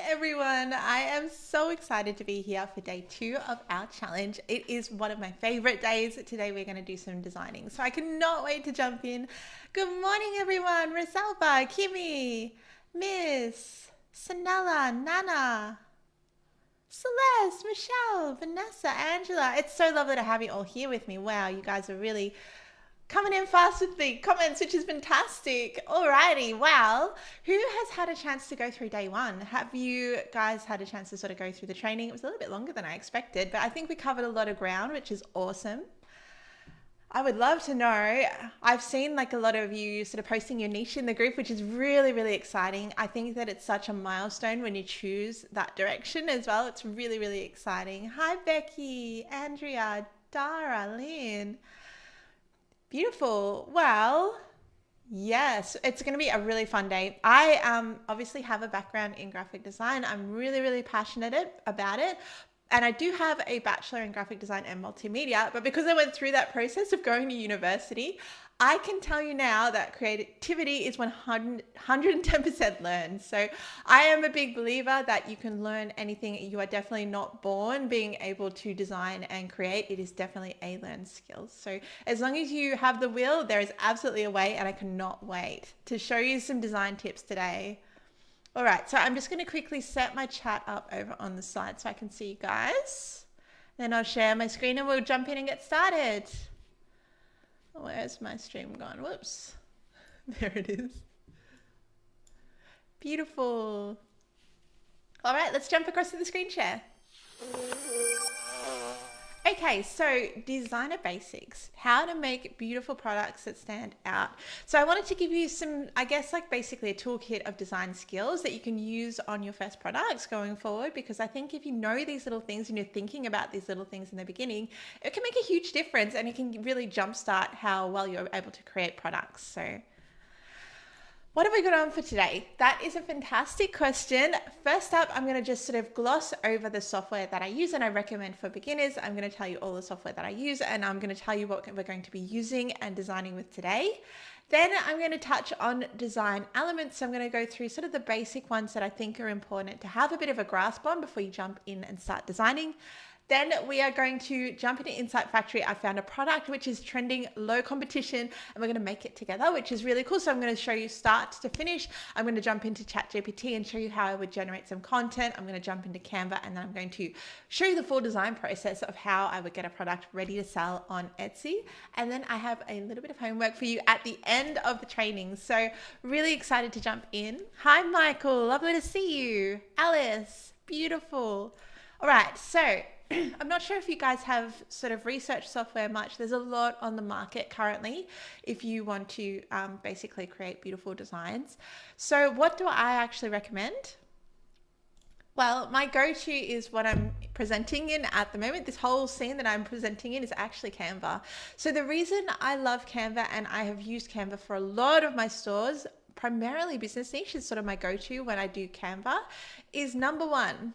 Everyone, I am so excited to be here for day 2 of our challenge. It is one of my favorite days. Today we're going to do some designing, so I cannot wait to jump in. Good morning everyone. Rosalba, Kimmy, Miss, Sanella, Nana, Celeste, Michelle, Vanessa, Angela. It's so lovely to have you all here with me. Wow, you guys are really coming in fast with the comments, which is fantastic. Alrighty, well, who has had a chance to go through day 1? Have you guys had a chance to sort of go through the training? It was a little bit longer than I expected, but I think we covered a lot of ground, which is awesome. I would love to know. I've seen like a lot of you sort of posting your niche in the group, which is really, really exciting. I think that it's such a milestone when you choose that direction as well. It's really, really exciting. Hi, Becky, Andrea, Dara, Lynn. Beautiful. Well, yes, it's going to be a really fun day. I obviously have a background in graphic design. I'm really, really passionate about it. And I do have a bachelor in graphic design and multimedia, but because I went through that process of going to university, I can tell you now that creativity is 110% learned. So I am a big believer that you can learn anything. You are definitely not born being able to design and create. It is definitely a learned skill. So as long as you have the will, there is absolutely a way, and I cannot wait to show you some design tips today. All right, so I'm just going to quickly set my chat up over on the side so I can see you guys. Then I'll share my screen and we'll jump in and get started. Where's my stream gone? Whoops. There it is. Beautiful. All right, let's jump across to the screen share. Okay, so designer basics, how to make beautiful products that stand out. So I wanted to give you some, I guess, like basically a toolkit of design skills that you can use on your first products going forward, because I think if you know these little things and you're thinking about these little things in the beginning, it can make a huge difference and it can really jumpstart how well you're able to create products. So What have we got on for today? That is a fantastic question. First up, I'm going to just sort of gloss over the software that I use and I recommend for beginners. I'm going to tell you all the software that I use and I'm going to tell you what we're going to be using and designing with today. Then I'm going to touch on design elements. So I'm going to go through sort of the basic ones that I think are important to have a bit of a grasp on before you jump in and start designing. Then we are going to jump into Insight Factory. I found a product which is trending, low competition, and we're going to make it together, which is really cool. So I'm going to show you start to finish. I'm going to jump into ChatGPT and show you how I would generate some content. I'm going to jump into Canva and then I'm going to show you the full design process of how I would get a product ready to sell on Etsy. And then I have a little bit of homework for you at the end of the training. So really excited to jump in. Hi, Michael. Lovely to see you. Alice, beautiful. All right, so I'm not sure if you guys have sort of researched software much. There's a lot on the market currently if you want to basically create beautiful designs. So what do I actually recommend? Well, my go-to is what I'm presenting in at the moment. This whole scene that I'm presenting in is actually Canva. So the reason I love Canva and I have used Canva for a lot of my stores, primarily business niche is sort of my go-to when I do Canva, is number one,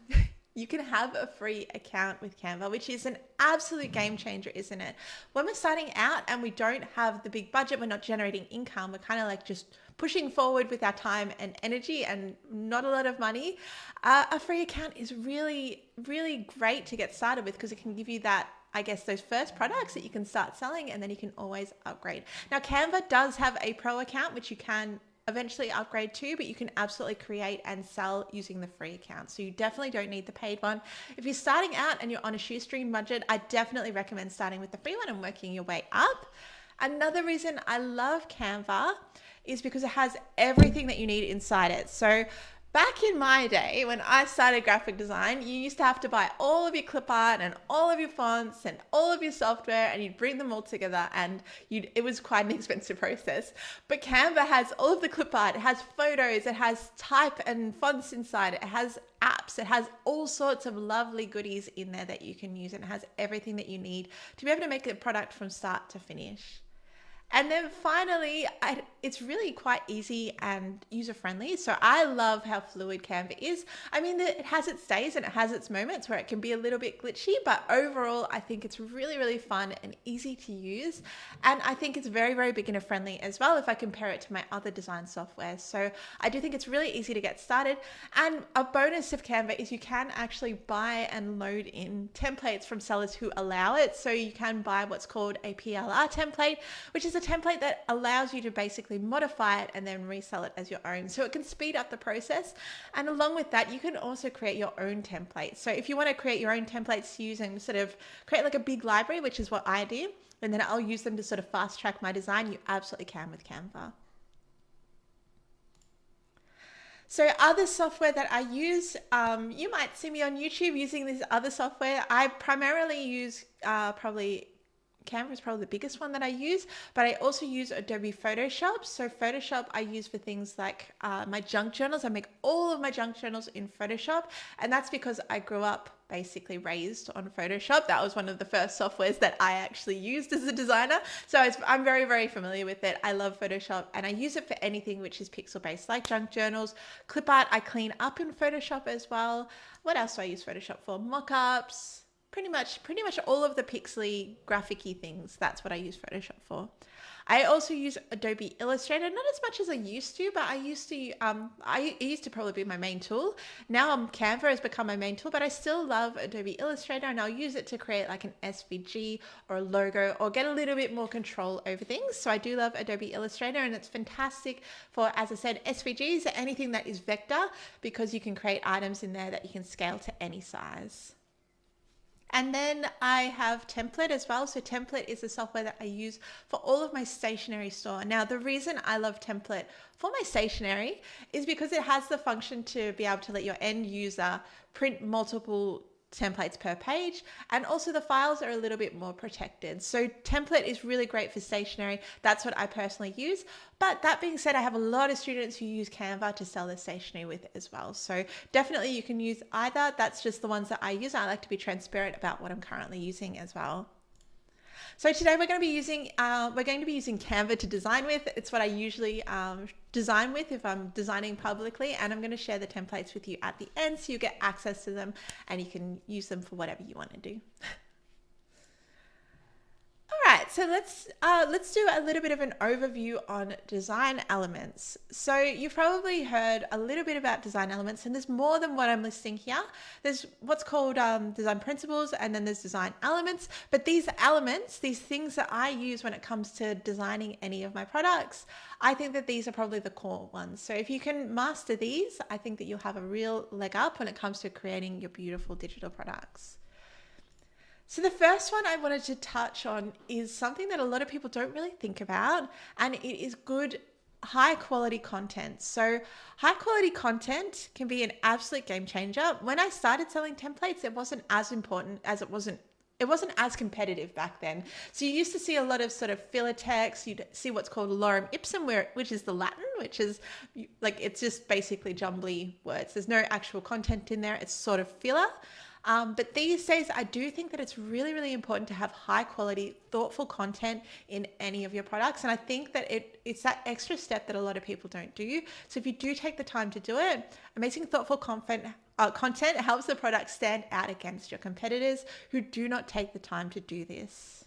you can have a free account with Canva, which is an absolute game changer, isn't it? When we're starting out and we don't have the big budget, we're not generating income, we're kind of like just pushing forward with our time and energy and not a lot of money. A free account is really, really great to get started with because it can give you that, I guess, those first products that you can start selling and then you can always upgrade. Now, Canva does have a pro account, which you can eventually upgrade to, but you can absolutely create and sell using the free account. So you definitely don't need the paid one. If you're starting out and you're on a shoestring budget, I definitely recommend starting with the free one and working your way up. Another reason I love Canva is because it has everything that you need inside it. So back in my day, when I started graphic design, you used to have to buy all of your clip art and all of your fonts and all of your software and you'd bring them all together and it was quite an expensive process. But Canva has all of the clip art, it has photos, it has type and fonts inside, it has apps, it has all sorts of lovely goodies in there that you can use and it has everything that you need to be able to make a product from start to finish. And then finally, it's really quite easy and user-friendly. So I love how fluid Canva is. I mean, it has its days and it has its moments where it can be a little bit glitchy, but overall, I think it's really, really fun and easy to use. And I think it's very, very beginner-friendly as well if I compare it to my other design software. So I do think it's really easy to get started. And a bonus of Canva is you can actually buy and load in templates from sellers who allow it. So you can buy what's called a PLR template, which is a template that allows you to basically modify it and then resell it as your own. So it can speed up the process. And along with that, you can also create your own templates. So if you want to create your own templates to use and sort of create like a big library, which is what I do, and then I'll use them to sort of fast track my design, you absolutely can with Canva. So other software that I use, you might see me on YouTube using this other software. I primarily use Canva is probably the biggest one that I use, but I also use Adobe Photoshop. So Photoshop I use for things like my junk journals. I make all of my junk journals in Photoshop, and that's because I grew up basically raised on Photoshop. That was one of the first softwares that I actually used as a designer. So I'm very, very familiar with it. I love Photoshop and I use it for anything which is pixel based, like junk journals, clip art. I clean up in Photoshop as well. What else do I use Photoshop for? Mockups. Pretty much all of the pixely graphic-y things. That's what I use Photoshop for. I also use Adobe Illustrator, not as much as I used to, but it used to probably be my main tool. Now Canva has become my main tool, but I still love Adobe Illustrator and I'll use it to create like an SVG or a logo or get a little bit more control over things. So I do love Adobe Illustrator and it's fantastic for, as I said, SVGs, anything that is vector, because you can create items in there that you can scale to any size. And then I have Template as well. So Template is the software that I use for all of my stationery store. Now, the reason I love Template for my stationery is because it has the function to be able to let your end user print multiple templates per page, and also the files are a little bit more protected. So Template is really great for stationery. That's what I personally use. But that being said, I have a lot of students who use Canva to sell their stationery with as well. So definitely you can use either. That's just the ones that I use. I like to be transparent about what I'm currently using as well. So today we're going to be using Canva to design with. It's what I usually design with if I'm designing publicly, and I'm going to share the templates with you at the end so you get access to them and you can use them for whatever you want to do. All right, so let's do a little bit of an overview on design elements. So you've probably heard a little bit about design elements, and there's more than what I'm listing here. There's what's called design principles, and then there's design elements. But these elements, these things that I use when it comes to designing any of my products, I think that these are probably the core ones. So if you can master these, I think that you'll have a real leg up when it comes to creating your beautiful digital products. So the first one I wanted to touch on is something that a lot of people don't really think about, and it is good, high quality content. So high quality content can be an absolute game changer. When I started selling templates, it wasn't as important as it wasn't as competitive back then. So you used to see a lot of sort of filler text. You'd see what's called lorem ipsum, which is the Latin, which is like, it's just basically jumbly words. There's no actual content in there. It's sort of filler. But these days, I do think that it's really, really important to have high quality, thoughtful content in any of your products. And I think that it's that extra step that a lot of people don't do. So if you do take the time to do it, amazing, thoughtful content helps the product stand out against your competitors who do not take the time to do this.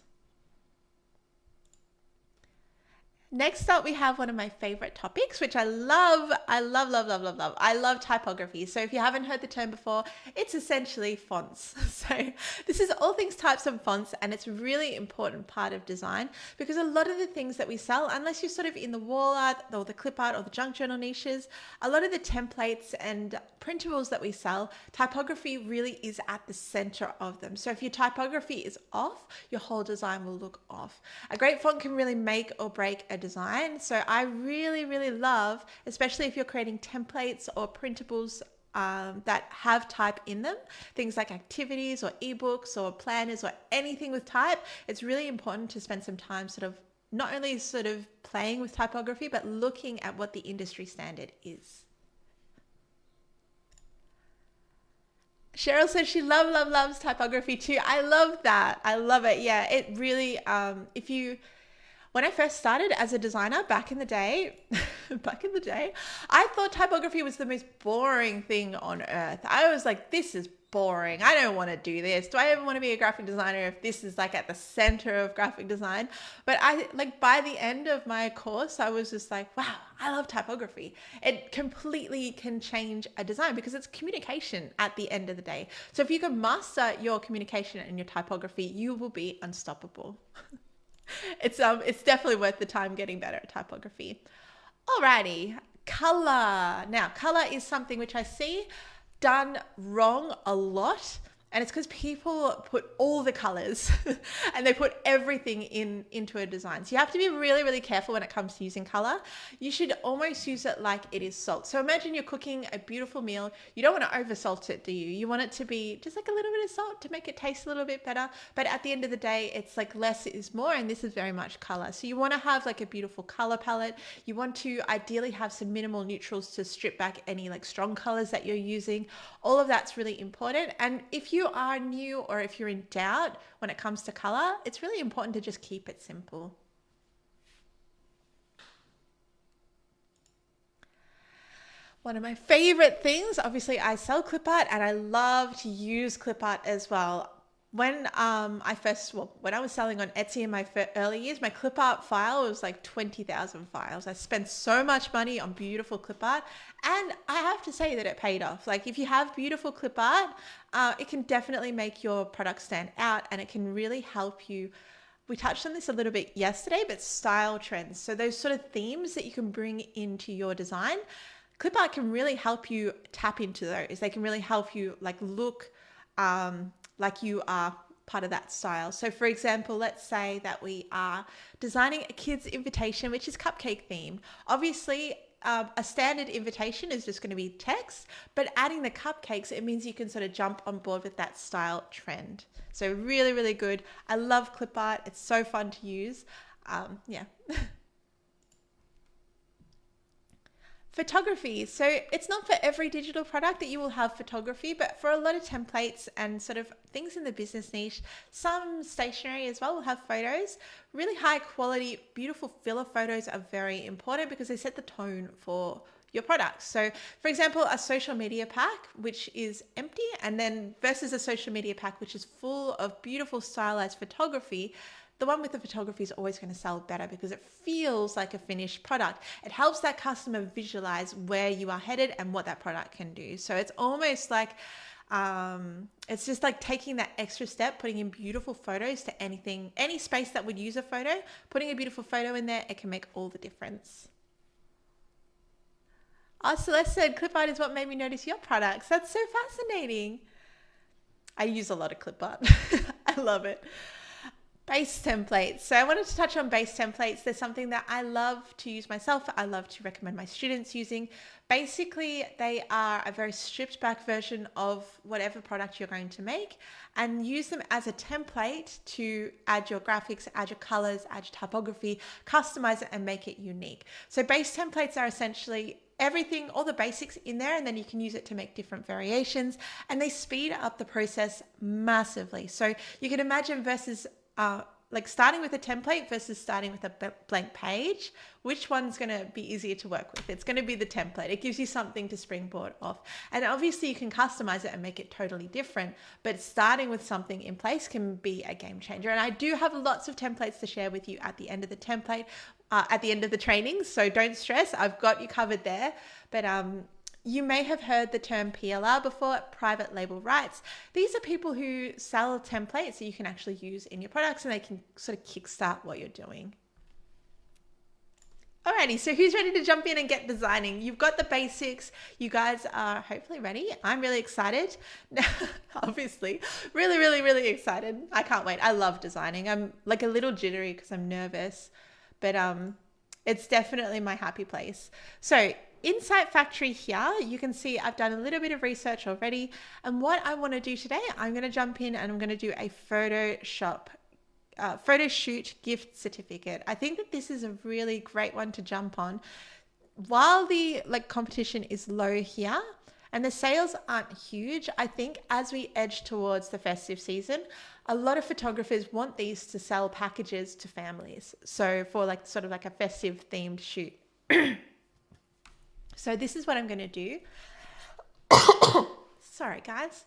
Next up, we have one of my favorite topics, which I love. I love typography. So if you haven't heard the term before, it's essentially fonts. So this is all things types and fonts, and it's a really important part of design because a lot of the things that we sell, unless you're sort of in the wall art or the clip art or the junk journal niches, a lot of the templates and printables that we sell, typography really is at the center of them. So if your typography is off, your whole design will look off. A great font can really make or break a design. So I really, really love, especially if you're creating templates or printables that have type in them, things like activities or ebooks or planners or anything with type, it's really important to spend some time sort of not only sort of playing with typography, but looking at what the industry standard is. Cheryl says she loves typography too. I love that. I love it. Yeah, it really, when I first started as a designer back in the day, I thought typography was the most boring thing on earth. I was like, this is boring. I don't want to do this. Do I ever want to be a graphic designer if this is like at the center of graphic design? But by the end of my course, I was just like, wow, I love typography. It completely can change a design because it's communication at the end of the day. So if you can master your communication and your typography, you will be unstoppable. It's definitely worth the time getting better at typography. Alrighty, color. Now, color is something which I see done wrong a lot, and it's because people put all the colors and they put everything into a design. So you have to be really, really careful when it comes to using color. You should almost use it like it is salt. So imagine you're cooking a beautiful meal. You don't want to over salt it, do you? You want it to be just like a little bit of salt to make it taste a little bit better. But at the end of the day, it's like less is more, and this is very much color. So you want to have like a beautiful color palette. You want to ideally have some minimal neutrals to strip back any like strong colors that you're using. All of that's really important. And if you are new or if you're in doubt when it comes to color, it's really important to just keep it simple. One of my favorite things, obviously I sell clip art and I love to use clip art as well. When I was selling on Etsy in my early years, my clip art file was like 20,000 files. I spent so much money on beautiful clip art, and I have to say that it paid off. Like if you have beautiful clip art, it can definitely make your product stand out, and it can really help you. We touched on this a little bit yesterday, but style trends. So those sort of themes that you can bring into your design, clip art can really help you tap into those. They can really help you like look like you are part of that style. So for example, let's say that we are designing a kid's invitation, which is cupcake themed. Obviously, a standard invitation is just going to be text, but adding the cupcakes, it means you can sort of jump on board with that style trend. So really, really good. I love clip art. It's so fun to use. Yeah. Photography. So it's not for every digital product that you will have photography, but for a lot of templates and sort of things in the business niche, some stationery as well will have photos. Really high quality, beautiful filler photos are very important because they set the tone for your products. So for example, a social media pack, which is empty, and then versus a social media pack, which is full of beautiful stylized photography, the one with the photography is always going to sell better because it feels like a finished product. It helps that customer visualize where you are headed and what that product can do. So it's almost like, it's just like taking that extra step, putting in beautiful photos to anything, any space that would use a photo, putting a beautiful photo in there, it can make all the difference. Oh, Celeste said clip art is what made me notice your products. That's so fascinating. I use a lot of clip art. I love it. Base templates. So I wanted to touch on base templates. There's something that I love to use myself. I love to recommend my students using. Basically, they are a very stripped back version of whatever product you're going to make, and use them as a template to add your graphics, add your colors, add your typography, customize it and make it unique. So base templates are essentially everything, all the basics in there, and then you can use it to make different variations, and they speed up the process massively. So you can imagine versus like starting with a template versus starting with a blank page, which one's going to be easier to work with? It's going to be the template. It gives you something to springboard off. And obviously you can customize it and make it totally different, but starting with something in place can be a game changer. And I do have lots of templates to share with you at the end of the template, at the end of the training. So don't stress, I've got you covered there. But you may have heard the term PLR before, private label rights. These are people who sell templates that you can actually use in your products, and they can sort of kickstart what you're doing. Alrighty, so who's ready to jump in and get designing? You've got the basics. You guys are hopefully ready. I'm really excited. Obviously, really, really, really excited. I can't wait. I love designing. I'm like a little jittery because I'm nervous, but it's definitely my happy place. So Insight Factory here, you can see I've done a little bit of research already. And what I want to do today, I'm going to jump in and I'm going to do a photo shoot gift certificate. I think that this is a really great one to jump on. While the competition is low here and the sales aren't huge, I think as we edge towards the festive season, a lot of photographers want these to sell packages to families. So for sort of a festive themed shoot. So this is what I'm going to do. Sorry, guys.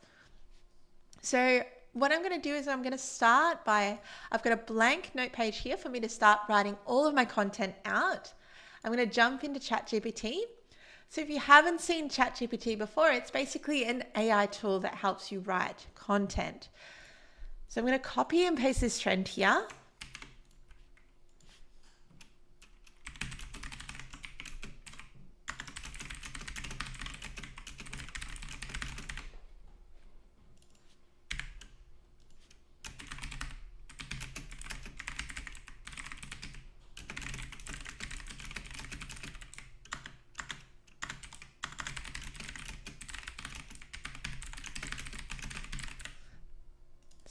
So what I'm going to do is I'm going to start by, I've got a blank note page here for me to start writing all of my content out. I'm going to jump into ChatGPT. So if you haven't seen ChatGPT before, it's basically an AI tool that helps you write content. So I'm going to copy and paste this trend here.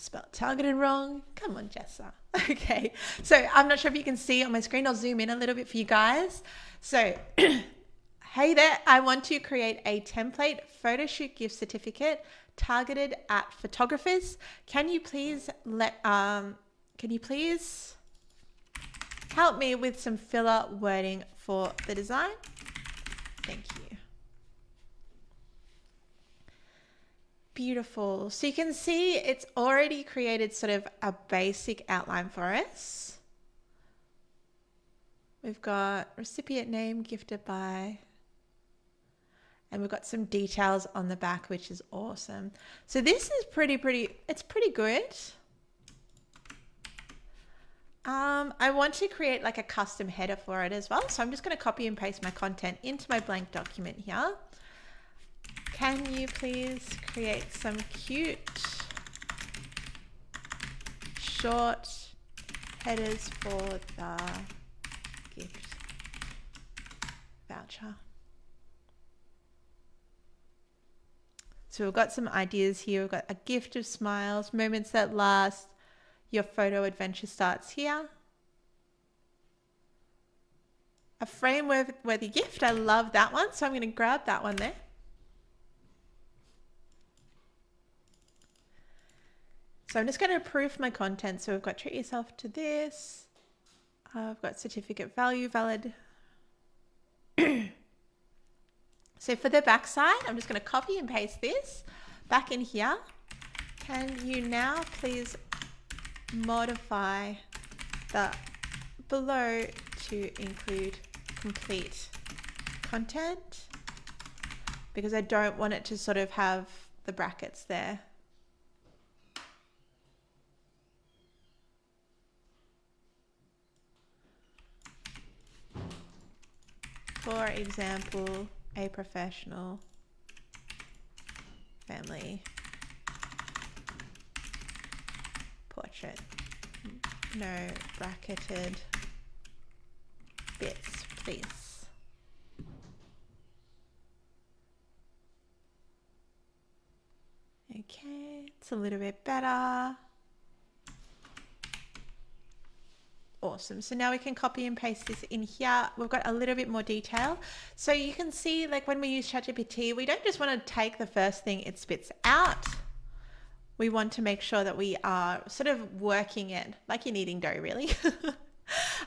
Spelled targeted wrong. Come on, Jessa. Okay, so I'm not sure if you can see on my screen. I'll zoom in a little bit for you guys. So, hey there, I want to create a template photo shoot gift certificate targeted at photographers. Can you please help me with some filler wording for the design? Thank you. Beautiful. So you can see it's already created sort of a basic outline for us. We've got recipient name, gifted by, and we've got some details on the back, which is awesome. So this is it's pretty good. I want to create a custom header for it as well. So I'm just going to copy and paste my content into my blank document here. Can you please create some cute short headers for the gift voucher? So we've got some ideas here. We've got a gift of smiles, moments that last. Your photo adventure starts here. A frame worthy gift. I love that one. So I'm going to grab that one there. So I'm just going to approve my content. So we've got treat yourself to this. I've got certificate value valid. So for the back side, I'm just going to copy and paste this back in here. Can you now please modify the below to include complete content? Because I don't want it to sort of have the brackets there. For example, a professional family portrait. No bracketed bits, please. Okay, it's a little bit better. Awesome. So now we can copy and paste this in here. We've got a little bit more detail. So you can see, like when we use ChatGPT, we don't just want to take the first thing it spits out. We want to make sure that we are sort of working it like you're kneading dough, really.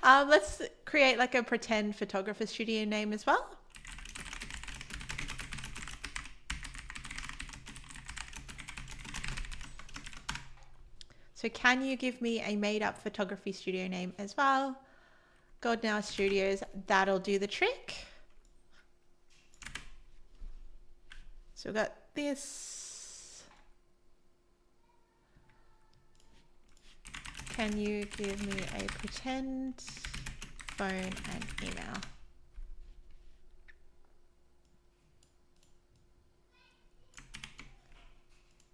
Let's create like a pretend photographer studio name as well. So can you give me a made up photography studio name as well? God Now Studios, that'll do the trick. So we've got this. Can you give me a pretend phone and email?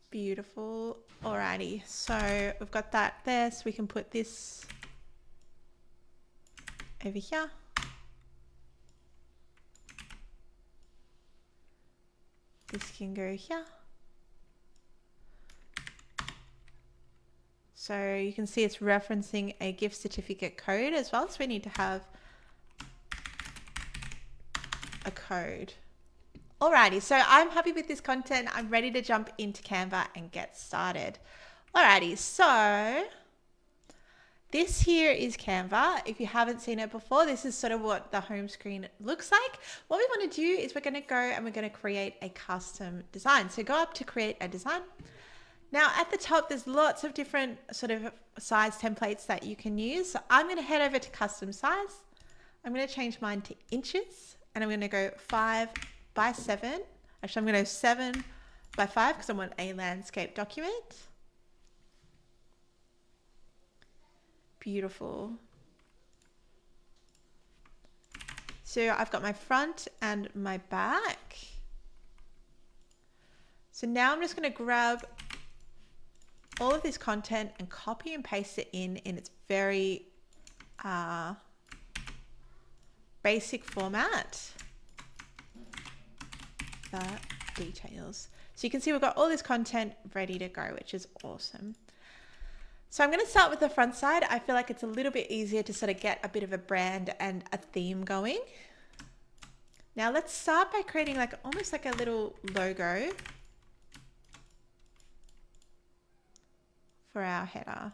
Beautiful. Alrighty, so we've got that there, so we can put this over here. This can go here. So you can see it's referencing a gift certificate code as well, so we need to have a code. Alrighty, so I'm happy with this content. I'm ready to jump into Canva and get started. Alrighty, so this here is Canva. If you haven't seen it before, this is sort of what the home screen looks like. What we want to do is we're going to go and we're going to create a custom design. So go up to create a design. Now at the top, there's lots of different sort of size templates that you can use. So I'm going to head over to custom size. I'm going to change mine to inches and I'm going to go 5 by 7. Actually, I'm going to go 7 by 5 because I want a landscape document. Beautiful. So I've got my front and my back. So now I'm just going to grab all of this content and copy and paste it in its very basic format. The details. So you can see we've got all this content ready to go, which is awesome. So I'm going to start with the front side. I feel like it's a little bit easier to sort of get a bit of a brand and a theme going. Now let's start by creating like almost like a little logo for our header.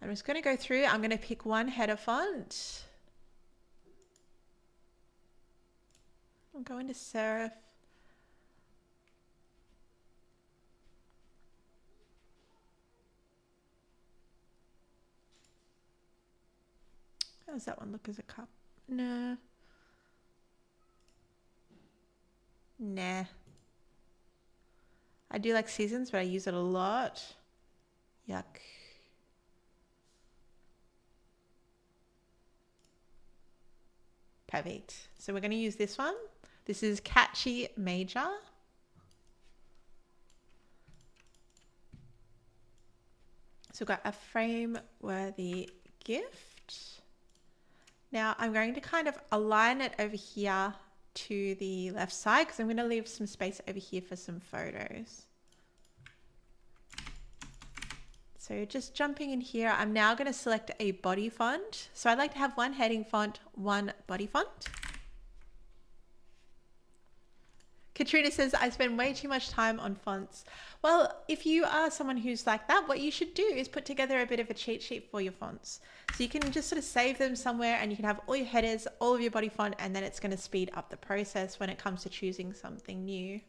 I'm just going to go through. I'm going to pick one header font. I'm going to serif. How does that one look as a cup? No. Nah. I do like seasons, but I use it a lot. Yuck. Perfect. So we're going to use this one. This is Catchy Major. So we've got a frame-worthy gift. Now I'm going to kind of align it over here to the left side because I'm going to leave some space over here for some photos. So just jumping in here, I'm now going to select a body font. So I like to have one heading font, one body font. Katrina says, I spend way too much time on fonts. Well, if you are someone who's like that, what you should do is put together a bit of a cheat sheet for your fonts. So you can just sort of save them somewhere and you can have all your headers, all of your body font, and then it's going to speed up the process when it comes to choosing something new.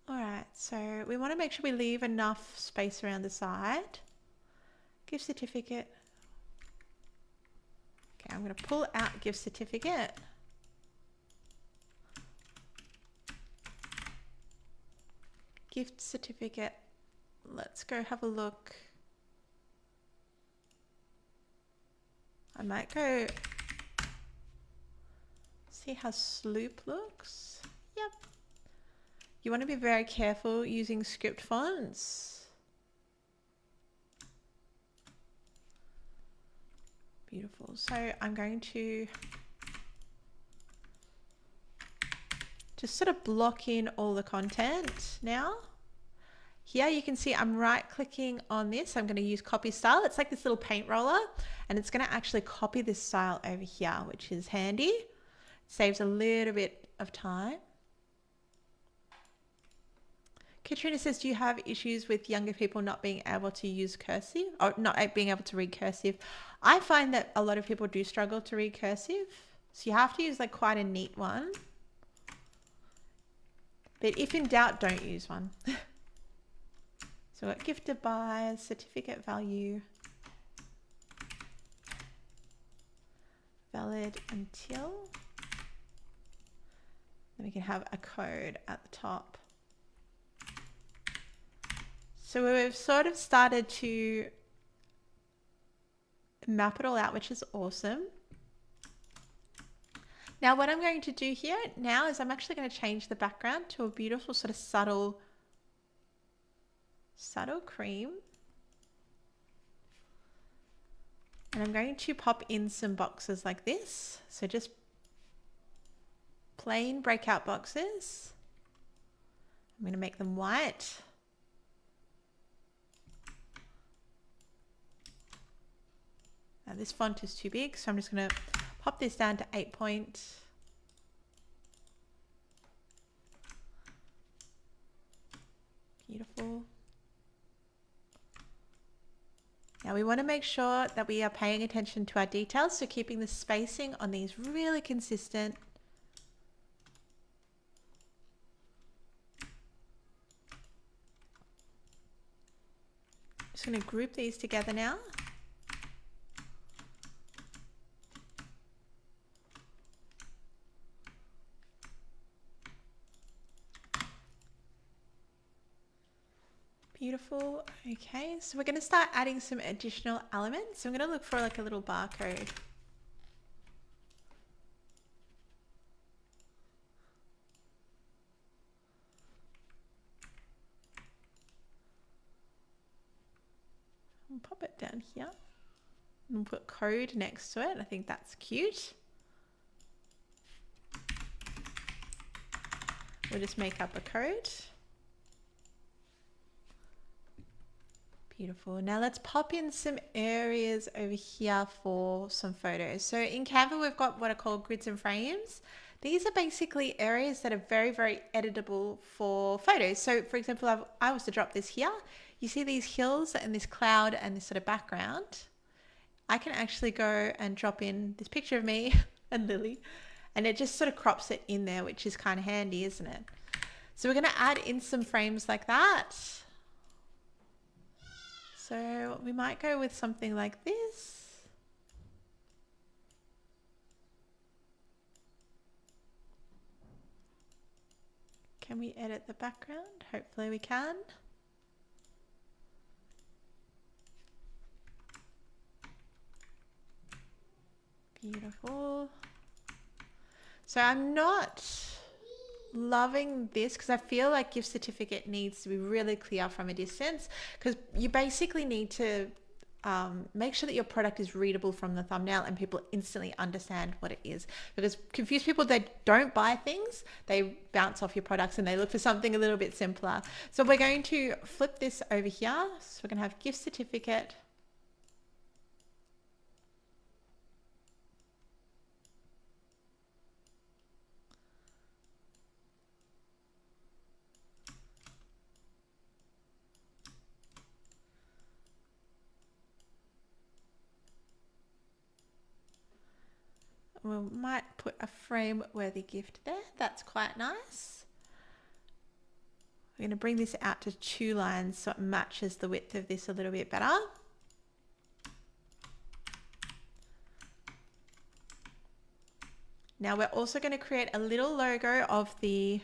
All right, so we want to make sure we leave enough space around the side. Gift certificate. Okay, I'm going to pull out gift certificate. Gift certificate. Let's go have a look. I might go see how Sloop looks. Yep. You want to be very careful using script fonts. Beautiful. So I'm going to just sort of block in all the content now. Here you can see I'm right clicking on this. I'm going to use copy style. It's like this little paint roller and it's going to actually copy this style over here, which is handy. It saves a little bit of time. Katrina says, do you have issues with younger people not being able to use cursive or not being able to read cursive? I find that a lot of people do struggle to read cursive. So you have to use like quite a neat one. But if in doubt, don't use one. So we've got gifted by, certificate value, valid until, then we can have a code at the top. So we've sort of started to map it all out, which is awesome. Now what I'm going to do here now is I'm actually going to change the background to a beautiful sort of subtle cream. And I'm going to pop in some boxes like this. So just plain breakout boxes. I'm going to make them white. Now this font is too big, so I'm just going to pop this down to 8 point. Beautiful. Now we want to make sure that we are paying attention to our details, so keeping the spacing on these really consistent. Just going to group these together now. Beautiful. Okay, so we're going to start adding some additional elements. So I'm going to look for like a little barcode. I'll pop it down here and put code next to it. I think that's cute. We'll just make up a code. Beautiful. Now let's pop in some areas over here for some photos. So in Canva, we've got what are called grids and frames. These are basically areas that are very, very editable for photos. So for example, I was to drop this here. You see these hills and this cloud and this sort of background. I can actually go and drop in this picture of me and Lily, and it just sort of crops it in there, which is kind of handy, isn't it? So we're going to add in some frames like that. So we might go with something like this. Can we edit the background? Hopefully we can. Beautiful. So I'm not loving this because I feel like gift certificate needs to be really clear from a distance, because you basically need to make sure that your product is readable from the thumbnail and people instantly understand what it is, because confused people, they don't buy things, they bounce off your products and they look for something a little bit simpler. So we're going to flip this over here. So we're going to have gift certificate. We might put a frame-worthy gift there. That's quite nice. We're going to bring this out to 2 lines so it matches the width of this a little bit better. Now we're also going to create a little logo of the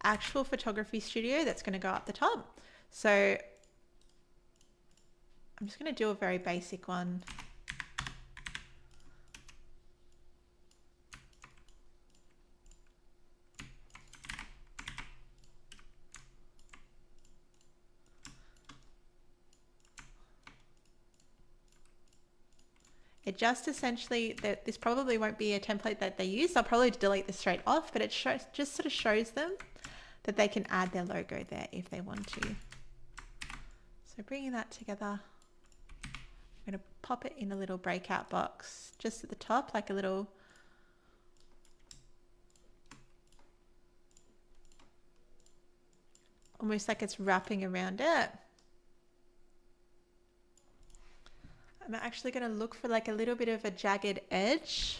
actual photography studio that's going to go up the top. So I'm just going to do a very basic one. It just essentially, that this probably won't be a template that they use. I'll probably delete this straight off, but it just sort of shows them that they can add their logo there if they want to. So bringing that together, I'm going to pop it in a little breakout box just at the top, like a little almost like it's wrapping around it. I'm actually going to look for like a little bit of a jagged edge.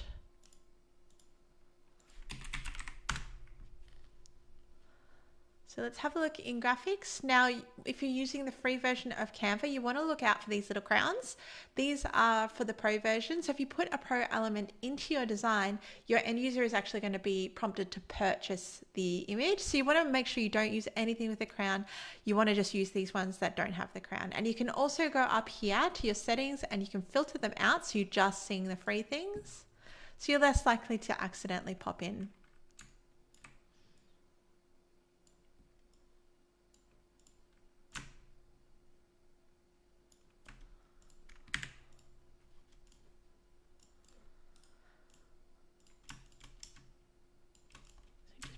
So let's have a look in graphics. Now, if you're using the free version of Canva, you want to look out for these little crowns. These are for the pro version. So if you put a pro element into your design, your end user is actually going to be prompted to purchase the image. So you want to make sure you don't use anything with the crown. You want to just use these ones that don't have the crown. And you can also go up here to your settings and you can filter them out so you're just seeing the free things. So you're less likely to accidentally pop in.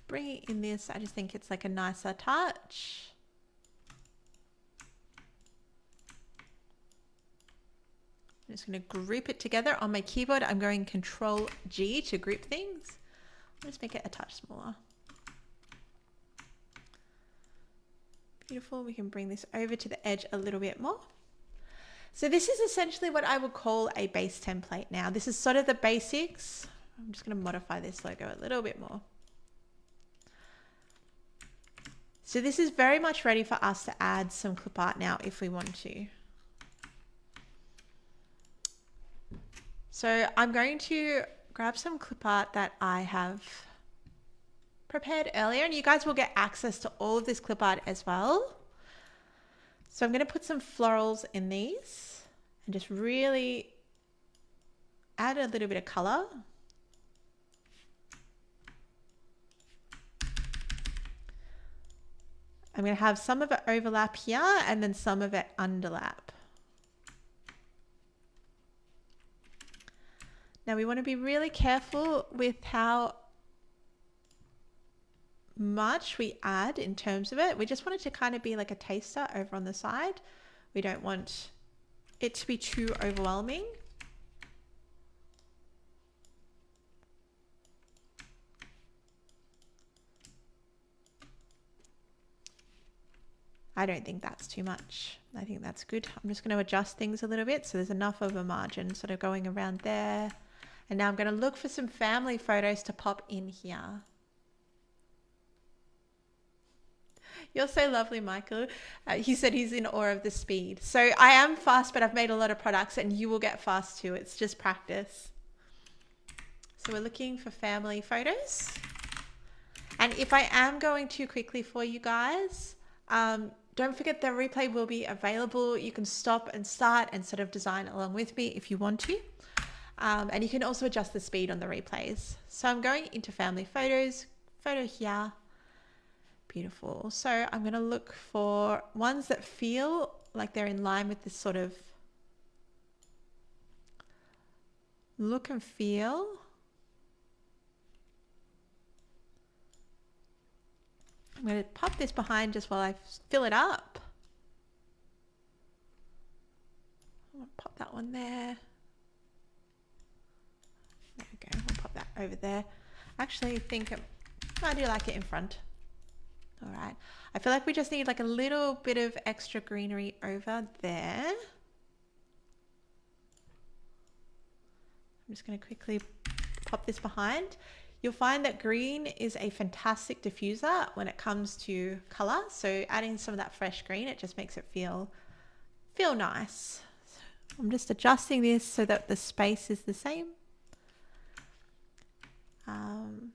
Bringing in this, I just think it's like a nicer touch. I'm just going to group it together on my keyboard. I'm going Control G to group things. I'll just make it a touch smaller. Beautiful. We can bring this over to the edge a little bit more. So this is essentially what I would call a base template now. This is sort of the basics. I'm just going to modify this logo a little bit more. So this is very much ready for us to add some clip art now if we want to. So I'm going to grab some clip art that I have prepared earlier, and you guys will get access to all of this clip art as well. So I'm going to put some florals in these and just really add a little bit of color. I'm going to have some of it overlap here and then some of it underlap. Now we want to be really careful with how much we add in terms of it. We just want it to kind of be like a taster over on the side. We don't want it to be too overwhelming. I don't think that's too much. I think that's good. I'm just going to adjust things a little bit so there's enough of a margin sort of going around there. And now I'm going to look for some family photos to pop in here. You're so lovely, Michael. He said he's in awe of the speed. So I am fast, but I've made a lot of products and you will get fast too. It's just practice. So we're looking for family photos. And if I am going too quickly for you guys, don't forget the replay will be available. You can stop and start and sort of design along with me if you want to. And you can also adjust the speed on the replays. So I'm going into family photos, photo here. Beautiful. So I'm going to look for ones that feel like they're in line with this sort of look and feel. I'm going to pop this behind just while I fill it up. I'll pop that one there. There we go. I'll pop that over there. I actually think I do like it in front. All right. I feel like we just need like a little bit of extra greenery over there. I'm just going to quickly pop this behind. You'll find that green is a fantastic diffuser when it comes to color. So adding some of that fresh green, it just makes it feel nice. So I'm just adjusting this so that the space is the same.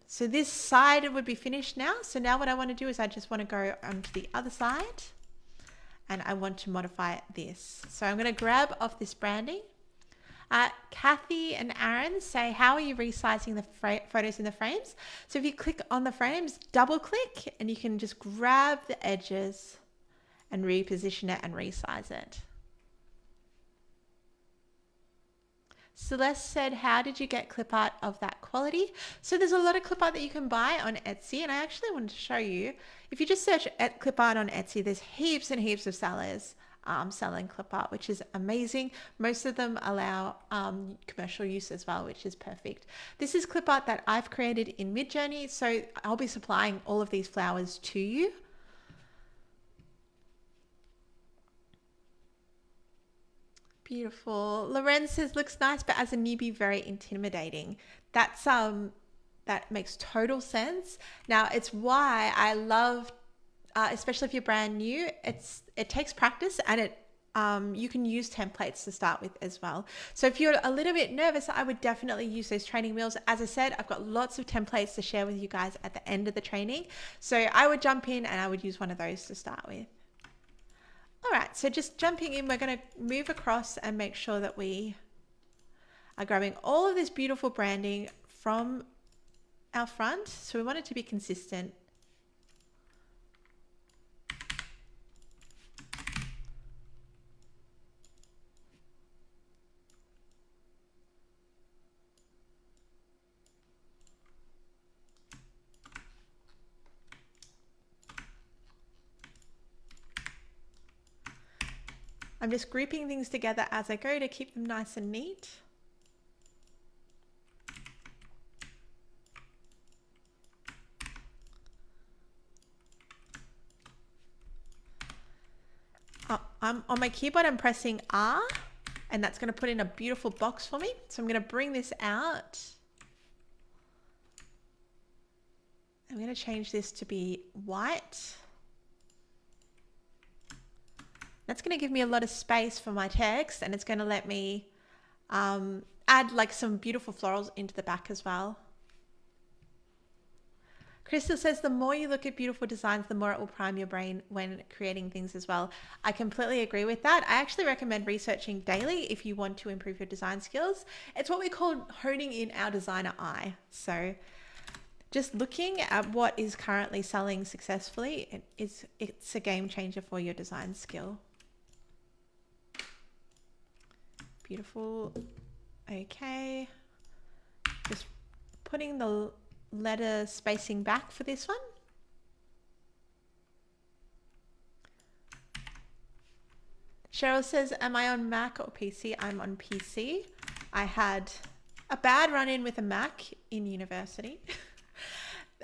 So this side would be finished now. So now what I want to do is I just want to go onto the other side and I want to modify this. So I'm going to grab off this branding. Kathy and Aaron say, how are you resizing the photos in the frames? So if you click on the frames, double click and you can just grab the edges and reposition it and resize it. Celeste said, how did you get clip art of that quality? So there's a lot of clip art that you can buy on Etsy, and I actually wanted to show you. If you just search clip art on Etsy, there's heaps and heaps of sellers selling clip art, which is amazing. Most of them allow commercial use as well, which is perfect. This is clip art that I've created in Midjourney, so I'll be supplying all of these flowers to you. Beautiful. Loren says, looks nice, but as a newbie, very intimidating. That makes total sense. Now, it's why I love, especially if you're brand new, it takes practice, and you can use templates to start with as well. So if you're a little bit nervous, I would definitely use those training wheels. As I said, I've got lots of templates to share with you guys at the end of the training. So I would jump in and I would use one of those to start with. All right, so just jumping in, we're going to move across and make sure that we are grabbing all of this beautiful branding from our front. So we want it to be consistent. I'm just grouping things together as I go to keep them nice and neat. I'm on my keyboard, I'm pressing R, and that's going to put in a beautiful box for me. So I'm going to bring this out. I'm going to change this to be white. That's going to give me a lot of space for my text, and it's going to let me add like some beautiful florals into the back as well. Crystal says, the more you look at beautiful designs, the more it will prime your brain when creating things as well. I completely agree with that. I actually recommend researching daily if you want to improve your design skills. It's what we call honing in our designer eye. So just looking at what is currently selling successfully, it's a game changer for your design skill. Beautiful. Okay. Just putting the letter spacing back for this one. Cheryl says, am I on Mac or PC? I'm on PC. I had a bad run-in with a Mac in university.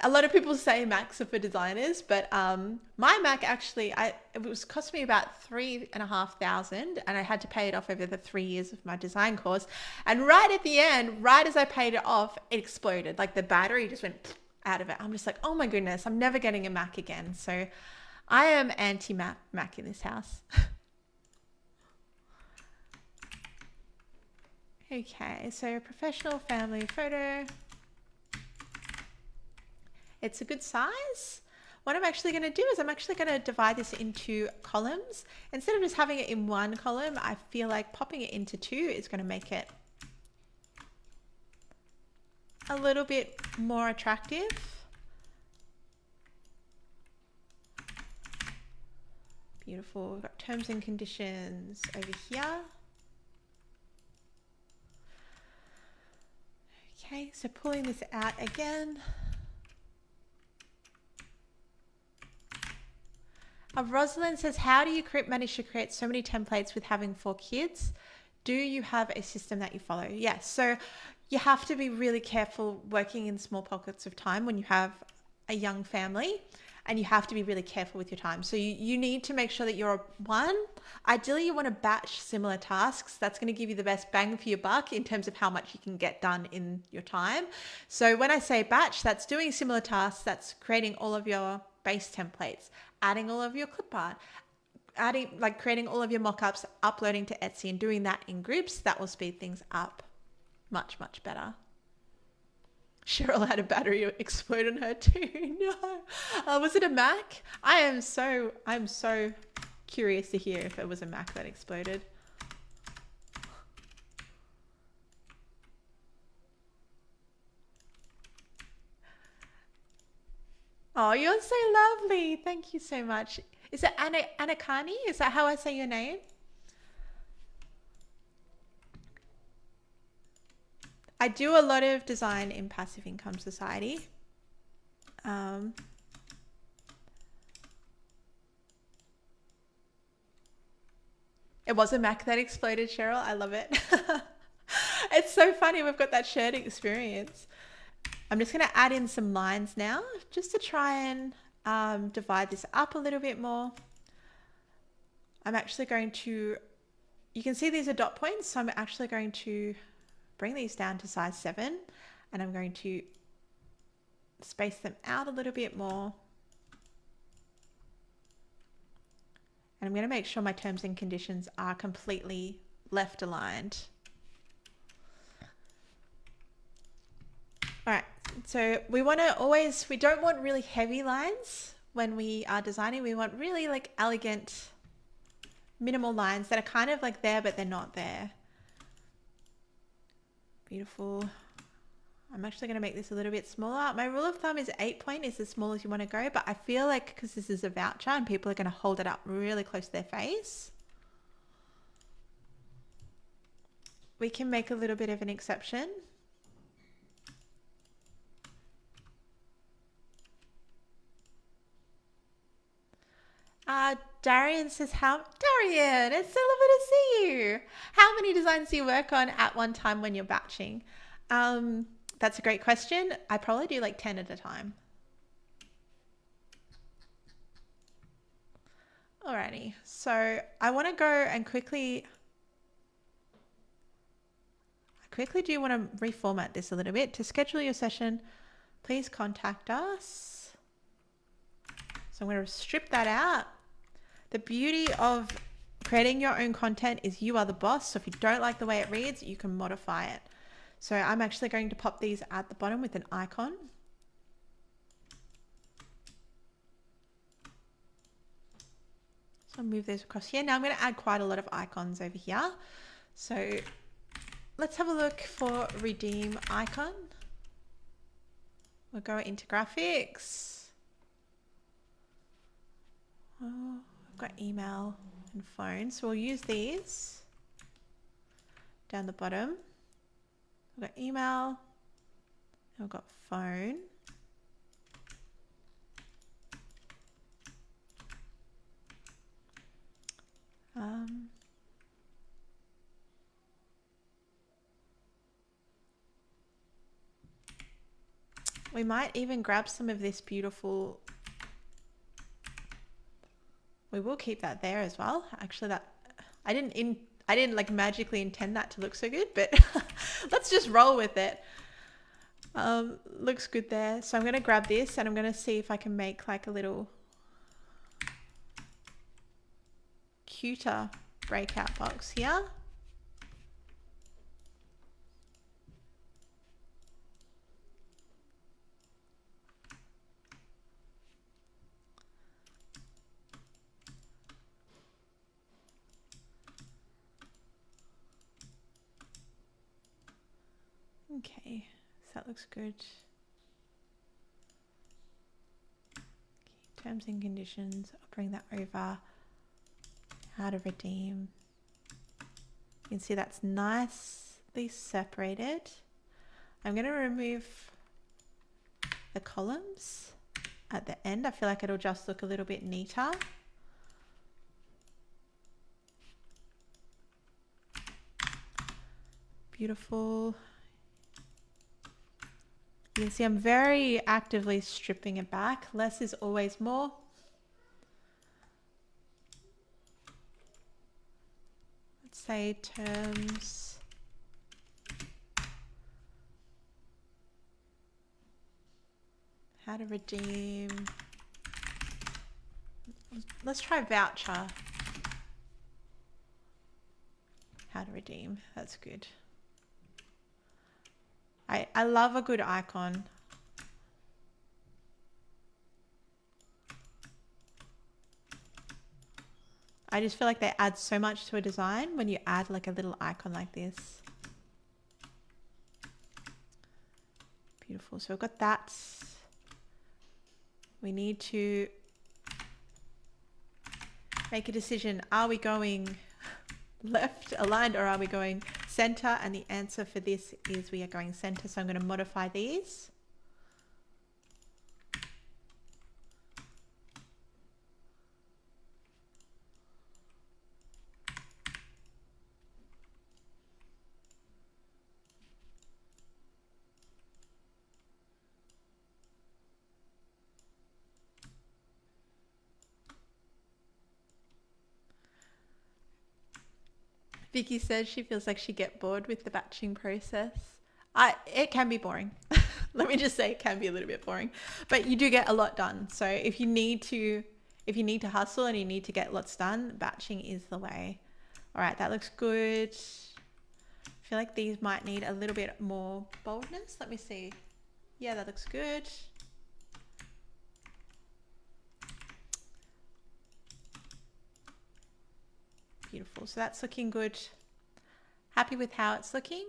A lot of people say Macs are for designers, but my Mac actually, it was cost me about $3,500, and I had to pay it off over the 3 years of my design course. And right at the end, right as I paid it off, it exploded. Like the battery just went out of it. I'm just like, oh my goodness, I'm never getting a Mac again. So I am anti-Mac in this house. Okay, so professional family photo. It's a good size. What I'm actually going to do is I'm actually going to divide this into columns. Instead of just having it in one column, I feel like popping it into two is going to make it a little bit more attractive. Beautiful. We've got terms and conditions over here. Okay, so pulling this out again. Rosalind says, how do you manage to create so many templates with having 4 kids? Do you have a system that you follow? Yes. So you have to be really careful working in small pockets of time when you have a young family, and you have to be really careful with your time. So you need to make sure that ideally you want to batch similar tasks. That's going to give you the best bang for your buck in terms of how much you can get done in your time. So when I say batch, that's doing similar tasks, that's creating all of your base templates, adding all of your clip art, creating all of your mock-ups, uploading to Etsy, and doing that in groups. That will speed things up much, much better. Cheryl had a battery explode on her too. No. Was it a Mac? I'm so curious to hear if it was a Mac that exploded. Oh, you're so lovely. Thank you so much. Is it Anakani? Is that how I say your name? I do a lot of design in Passive Income Society. It was a Mac that exploded, Cheryl. I love it. It's so funny. We've got that shared experience. I'm just going to add in some lines now just to try and divide this up a little bit more. I'm actually going to, you can see these are dot points. So I'm actually going to bring these down to size 7, and I'm going to space them out a little bit more. And I'm going to make sure my terms and conditions are completely left aligned. All right, so we don't want really heavy lines when we are designing. We want really like elegant, minimal lines that are kind of like there, but they're not there. Beautiful. I'm actually going to make this a little bit smaller. My rule of thumb is 8 point is as small as you want to go, but I feel like because this is a voucher and people are going to hold it up really close to their face, we can make a little bit of an exception. Darian says, Darian, it's so lovely to see you. How many designs do you work on at one time when you're batching? That's a great question. I probably do like 10 at a time. Alrighty, so I want to go and I quickly do want to reformat this a little bit. To schedule your session, please contact us. So I'm going to strip that out. The beauty of creating your own content is you are the boss. So if you don't like the way it reads, you can modify it. So I'm actually going to pop these at the bottom with an icon. So I'll move those across here. Now I'm going to add quite a lot of icons over here. So let's have a look for redeem icon. We'll go into graphics. Oh, I've got email and phone. So we'll use these down the bottom. We've got email, and we've got phone. We might even grab some of this beautiful. We will keep that there as well. Actually, I didn't like magically intend that to look so good, but let's just roll with it. Looks good there. So I'm going to grab this and I'm going to see if I can make like a little cuter breakout box here. Okay, so that looks good. Okay, terms and conditions, I'll bring that over. How to redeem. You can see that's nicely separated. I'm going to remove the columns at the end. I feel like it'll just look a little bit neater. Beautiful. You can see I'm very actively stripping it back. Less is always more. Let's say terms. How to redeem. Let's try voucher. How to redeem. That's good. I love a good icon. I just feel like they add so much to a design when you add like a little icon like this. Beautiful. So we've got that. We need to make a decision. Are we going left aligned or are we going center? And the answer for this is we are going center. So I'm going to modify these. Vicky says she feels like she get bored with the batching process. It can be boring. Let me just say it can be a little bit boring, but you do get a lot done. So if you need to hustle and you need to get lots done, batching is the way. All right, that looks good. I feel like these might need a little bit more boldness. Let me see. Yeah, that looks good. Beautiful. So that's looking good. Happy with how it's looking.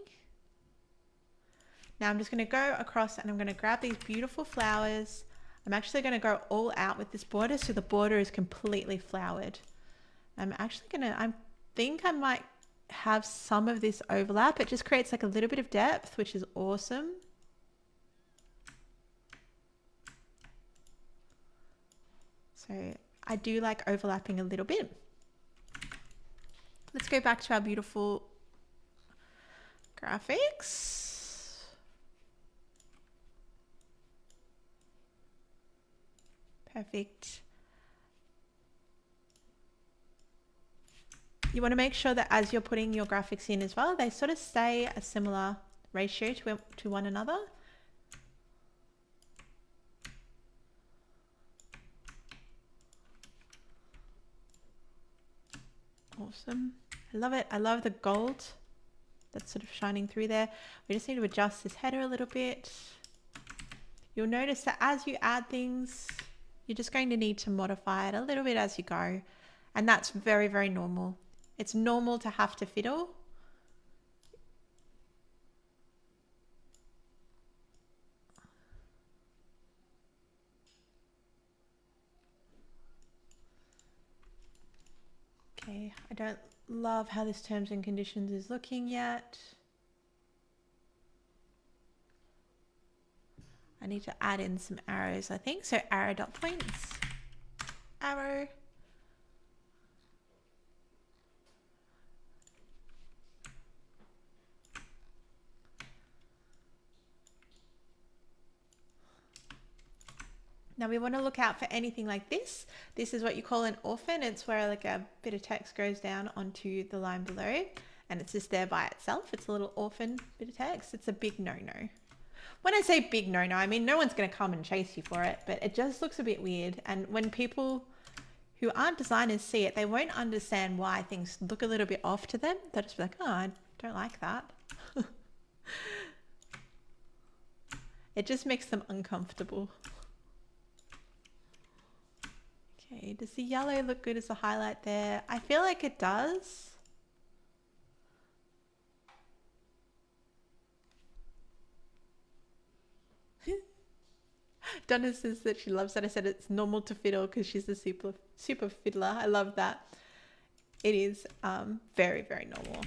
Now I'm just going to go across and I'm going to grab these beautiful flowers. I'm actually going to go all out with this border so the border is completely flowered. I'm actually going to, I think I might have some of this overlap. It just creates like a little bit of depth, which is awesome. So I do like overlapping a little bit. Let's go back to our beautiful graphics. Perfect. You want to make sure that as you're putting your graphics in as well, they sort of stay a similar ratio to one another. Awesome. I love it. I love the gold that's sort of shining through there. We just need to adjust this header a little bit. You'll notice that as you add things, you're just going to need to modify it a little bit as you go. And that's very, very normal. It's normal to have to fiddle. Okay, I don't love how this terms and conditions is looking yet. I need to add in some arrows, I think. So arrow dot points, arrow. Now we want to look out for anything like this. This is what you call an orphan. It's where like a bit of text goes down onto the line below and it's just there by itself. It's a little orphan bit of text. It's a big no-no. When I say big no-no, I mean no one's going to come and chase you for it, but it just looks a bit weird. And when people who aren't designers see it, they won't understand why things look a little bit off to them. They'll just be like, oh, I don't like that. It just makes them uncomfortable. Okay, does the yellow look good as a highlight there? I feel like it does. Donna says that she loves that I said it's normal to fiddle because she's a super fiddler. I love that. it is very, very normal.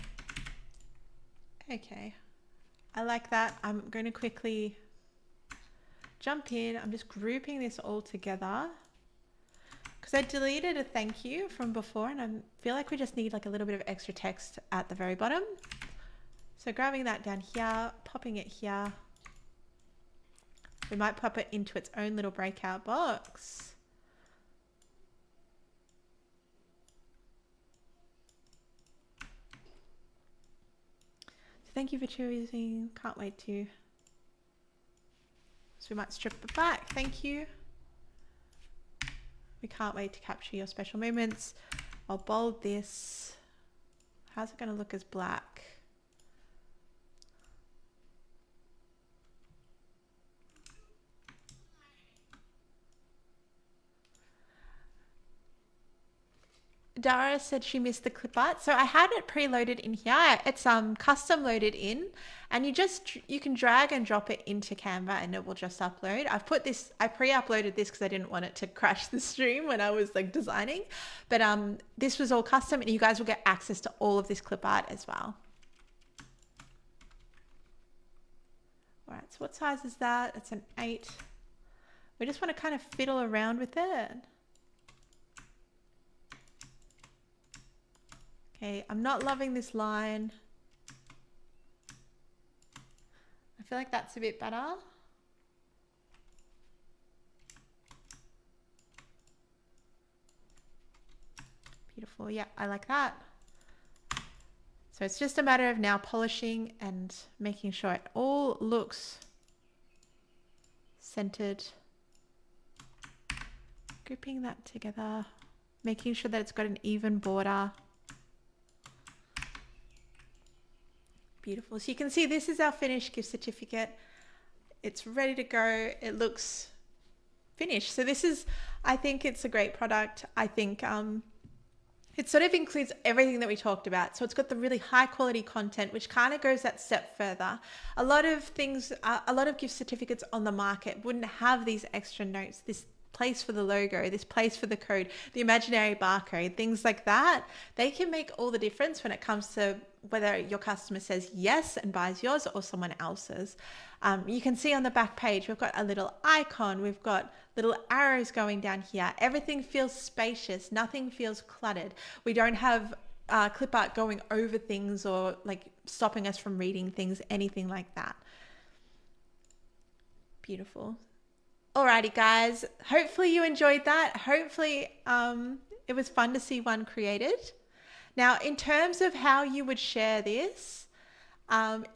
Okay, I like that. I'm going to quickly jump in. I'm just grouping this all together because I deleted a thank you from before, and I feel like we just need like a little bit of extra text at the very bottom. So grabbing that down here, popping it here. We might pop it into its own little breakout box. Thank you for choosing. Can't wait to. So we might strip it back. Thank you. We can't wait to capture your special moments. I'll bold this. How's it going to look as black? Dara said she missed the clip art. So I had it preloaded in here. It's custom loaded in, and you can drag and drop it into Canva and it will just upload. I pre-uploaded this because I didn't want it to crash the stream when I was like designing. But this was all custom, and you guys will get access to all of this clip art as well. All right, so what size is that? It's an 8. We just want to kind of fiddle around with it. Okay, I'm not loving this line. I feel like that's a bit better. Beautiful, yeah, I like that. So it's just a matter of now polishing and making sure it all looks centered. Grouping that together, making sure that it's got an even border. Beautiful. So you can see this is our finished gift certificate. It's ready to go. It looks finished. So this is, I think it's a great product. I think it sort of includes everything that we talked about. So it's got the really high quality content, which kind of goes that step further. A lot of things, a lot of gift certificates on the market wouldn't have these extra notes, this place for the logo, this place for the code, the imaginary barcode, things like that. They can make all the difference when it comes to whether your customer says yes and buys yours or someone else's. You can see on the back page, we've got a little icon, we've got little arrows going down here. Everything feels spacious, nothing feels cluttered. We don't have clip art going over things or like stopping us from reading things, anything like that. Beautiful. Alrighty guys, hopefully you enjoyed that. Hopefully it was fun to see one created. Now, in terms of how you would share this,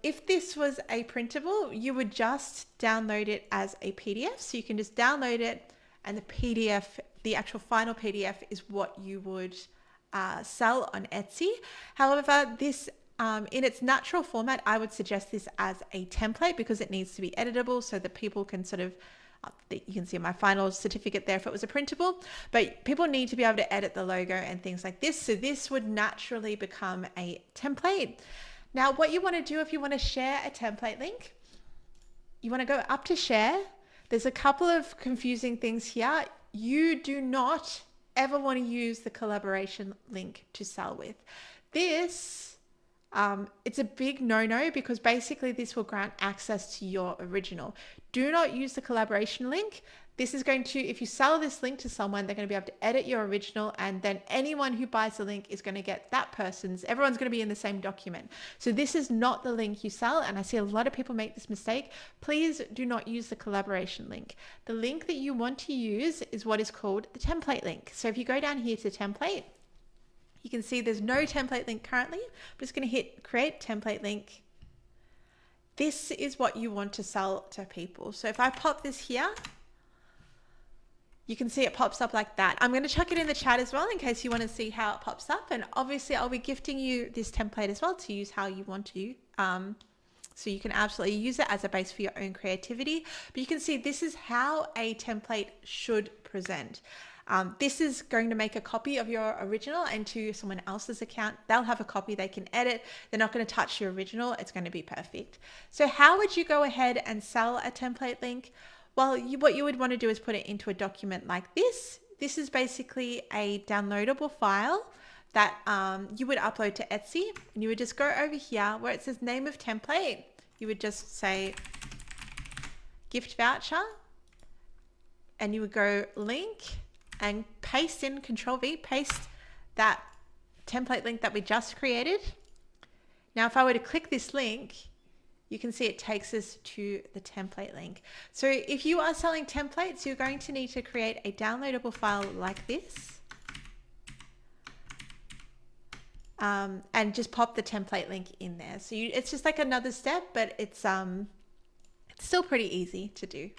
if this was a printable, you would just download it as a PDF. So you can just download it, and the PDF, the actual final PDF, is what you would sell on Etsy. However, this in its natural format, I would suggest this as a template because it needs to be editable so that people can sort of, you can see my final certificate there if it was a printable, but people need to be able to edit the logo and things like this. So this would naturally become a template. Now, what you want to do if you want to share a template link, you want to go up to share. There's a couple of confusing things here. You do not ever want to use the collaboration link to sell with. This, it's a big no-no because basically this will grant access to your original. Do not use the collaboration link. This is going to, if you sell this link to someone, they're going to be able to edit your original, and then anyone who buys the link is going to get that person's, everyone's going to be in the same document. So this is not the link you sell, and I see a lot of people make this mistake. Please do not use the collaboration link. The link that you want to use is what is called the template link. So if you go down here to template, you can see there's no template link currently. I'm just going to hit create template link. This is what you want to sell to people. So if I pop this here, you can see it pops up like that. I'm going to chuck it in the chat as well in case you want to see how it pops up. And obviously I'll be gifting you this template as well to use how you want to. So you can absolutely use it as a base for your own creativity. But you can see this is how a template should present. This is going to make a copy of your original into someone else's account. They'll have a copy they can edit. They're not going to touch your original. It's going to be perfect. So how would you go ahead and sell a template link? Well, what you would want to do is put it into a document like this. This is basically a downloadable file that you would upload to Etsy, and you would just go over here where it says name of template. You would just say gift voucher, and you would go link and paste in Control V, paste that template link that we just created. Now, if I were to click this link, you can see it takes us to the template link. So if you are selling templates, you're going to need to create a downloadable file like this. And just pop the template link in there. So it's just like another step, but it's still pretty easy to do.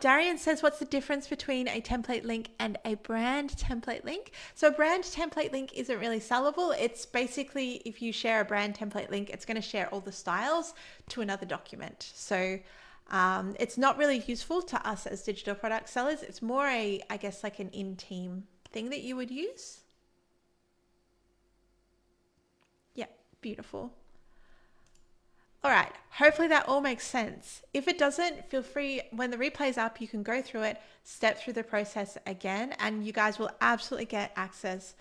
Darian says, what's the difference between a template link and a brand template link? So a brand template link isn't really sellable. It's basically, if you share a brand template link, it's going to share all the styles to another document. So it's not really useful to us as digital product sellers. It's more I guess like an in-team thing that you would use. Yeah, beautiful. All right, hopefully that all makes sense. If it doesn't, feel free, when the replay's up, you can go through it, step through the process again, and you guys will absolutely get access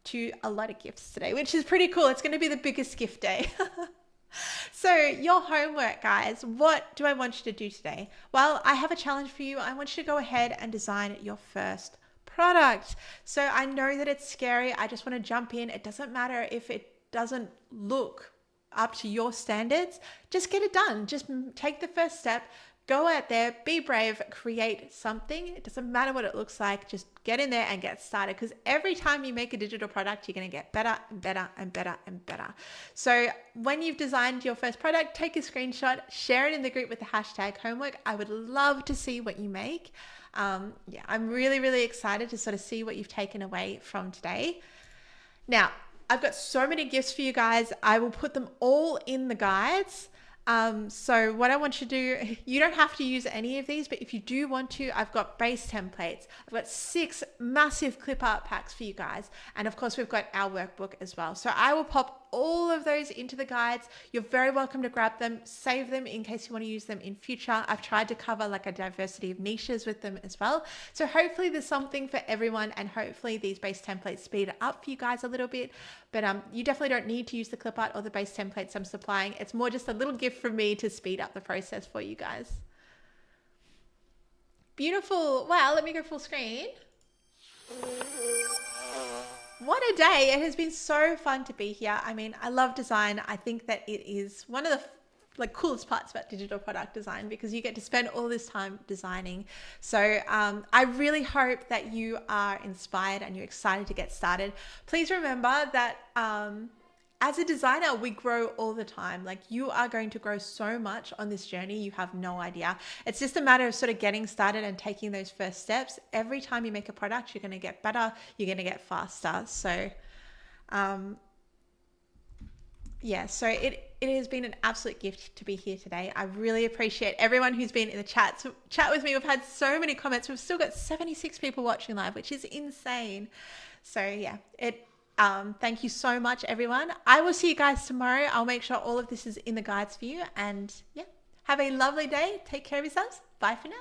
to a lot of gifts today, which is pretty cool. It's going to be the biggest gift day. So your homework, guys, what do I want you to do today? Well, I have a challenge for you. I want you to go ahead and design your first product. So I know that it's scary. I just want to jump in. It doesn't matter if it doesn't look up to your standards. Just get it done. Just take the first step. Go out there, be brave, create something. It doesn't matter what it looks like. Just get in there and get started, because every time you make a digital product, you're going to get better and better and better and better. So when you've designed your first product, take a screenshot, share it in the group with the hashtag homework. I would love to see what you make. Yeah, I'm really, really excited to sort of see what you've taken away from today. Now, I've got so many gifts for you guys. I will put them all in the guides. So what I want you to do, you don't have to use any of these, but if you do want to, I've got base templates. I've got 6 massive clip art packs for you guys. And of course, we've got our workbook as well. So I will pop all of those into the guides. You're very welcome to grab them, save them in case you want to use them in future. I've tried to cover like a diversity of niches with them as well. So hopefully there's something for everyone, and hopefully these base templates speed it up for you guys a little bit. But you definitely don't need to use the clip art or the base templates I'm supplying. It's more just a little gift from me to speed up the process for you guys. Beautiful. Wow, let me go full screen. What a day. It has been so fun to be here. I mean, I love design. I think that it is one of the coolest parts about digital product design, because you get to spend all this time designing. So I really hope that you are inspired and you're excited to get started. Please remember that as a designer, we grow all the time. Like, you are going to grow so much on this journey. You have no idea. It's just a matter of sort of getting started and taking those first steps. Every time you make a product, you're going to get better. You're going to get faster. So, yeah, so it has been an absolute gift to be here today. I really appreciate everyone who's been in the chat with me. We've had so many comments. We've still got 76 people watching live, which is insane. So yeah, thank you so much, everyone. I will see you guys tomorrow. I'll make sure all of this is in the guides for you. And yeah, have a lovely day. Take care of yourselves. Bye for now.